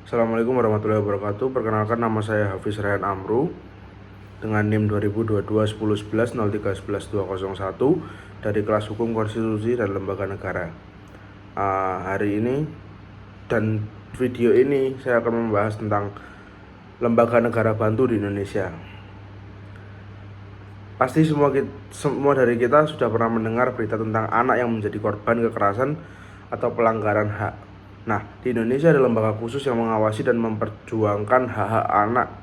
Assalamualaikum warahmatullahi wabarakatuh. Perkenalkan, nama saya Hafiz Rayhan Amru dengan NIM 2022 10 11 03 11 201 dari kelas Hukum Konstitusi dan Lembaga Negara. Hari ini dan video ini saya akan membahas tentang lembaga negara bantu di Indonesia. Pasti semua dari kita sudah pernah mendengar berita tentang anak yang menjadi korban kekerasan atau pelanggaran hak. Nah, di Indonesia ada lembaga khusus yang mengawasi dan memperjuangkan hak-hak anak,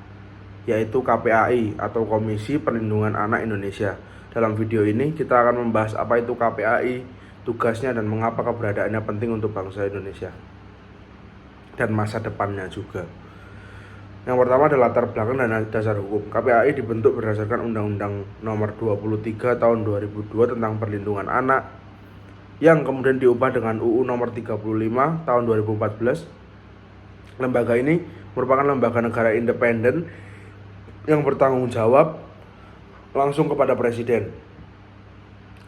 yaitu KPAI atau Komisi Perlindungan Anak Indonesia. Dalam video ini kita akan membahas apa itu KPAI, tugasnya, dan mengapa keberadaannya penting untuk bangsa Indonesia dan masa depannya juga. Yang pertama adalah latar belakang dan dasar hukum. KPAI dibentuk berdasarkan Undang-Undang Nomor 23 Tahun 2002 tentang Perlindungan Anak, yang kemudian diubah dengan UU Nomor 35 Tahun 2014. Lembaga ini merupakan lembaga negara independen yang bertanggung jawab langsung kepada Presiden.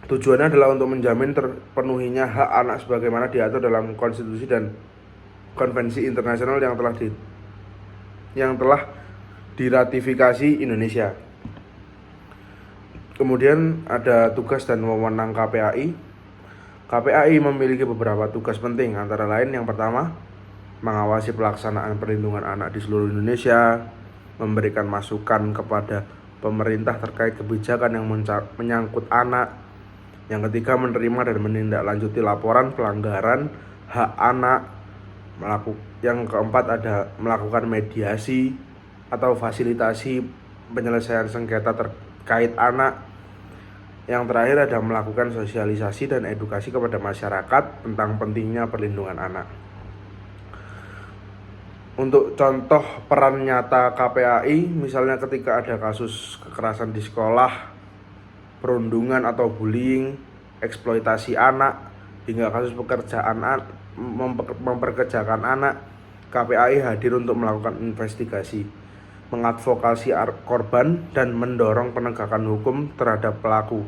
Tujuannya adalah untuk menjamin terpenuhinya hak anak sebagaimana diatur dalam konstitusi dan konvensi internasional yang telah diratifikasi Indonesia. Kemudian ada tugas dan wewenang KPAI. KPAI memiliki beberapa tugas penting, antara lain yang pertama, mengawasi pelaksanaan perlindungan anak di seluruh Indonesia, memberikan masukan kepada pemerintah terkait kebijakan yang menyangkut anak. Yang ketiga, menerima dan menindaklanjuti laporan pelanggaran hak anak. Yang keempat, ada melakukan mediasi atau fasilitasi penyelesaian sengketa terkait anak. Yang terakhir ada melakukan sosialisasi dan edukasi kepada masyarakat tentang pentingnya perlindungan anak. Untuk contoh peran nyata KPAI, misalnya ketika ada kasus kekerasan di sekolah, perundungan atau bullying, eksploitasi anak, hingga kasus memperkerjakan anak, KPAI hadir untuk melakukan investigasi, mengadvokasi korban, dan mendorong penegakan hukum terhadap pelaku.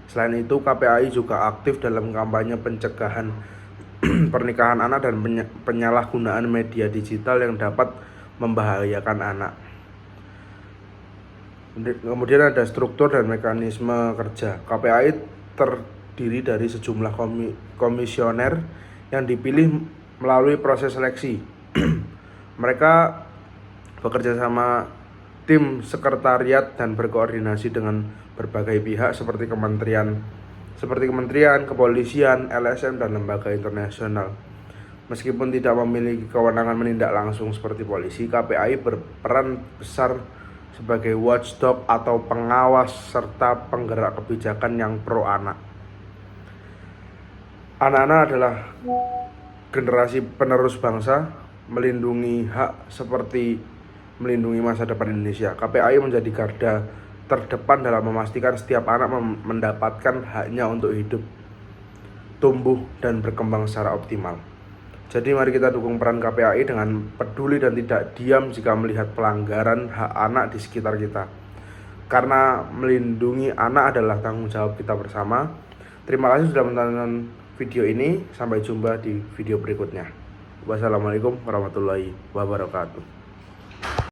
Selain itu, KPAI juga aktif dalam kampanye pencegahan pernikahan anak dan penyalahgunaan media digital yang dapat membahayakan anak. Kemudian ada struktur dan mekanisme kerja. KPAI terdiri dari sejumlah komisioner yang dipilih melalui proses seleksi. Mereka bekerja sama tim sekretariat dan berkoordinasi dengan berbagai pihak seperti kementerian, kepolisian, LSM, dan lembaga internasional. Meskipun tidak memiliki kewenangan menindak langsung seperti polisi, KPAI berperan besar sebagai watchdog atau pengawas serta penggerak kebijakan yang pro anak. Anak-anak adalah generasi penerus bangsa, melindungi hak seperti melindungi masa depan Indonesia. KPAI menjadi garda terdepan dalam memastikan setiap anak mendapatkan haknya untuk hidup, tumbuh, dan berkembang secara optimal. Jadi mari kita dukung peran KPAI dengan peduli dan tidak diam jika melihat pelanggaran hak anak di sekitar kita. Karena melindungi anak adalah tanggung jawab kita bersama. Terima kasih sudah menonton video ini. Sampai jumpa di video berikutnya. Wassalamualaikum warahmatullahi wabarakatuh.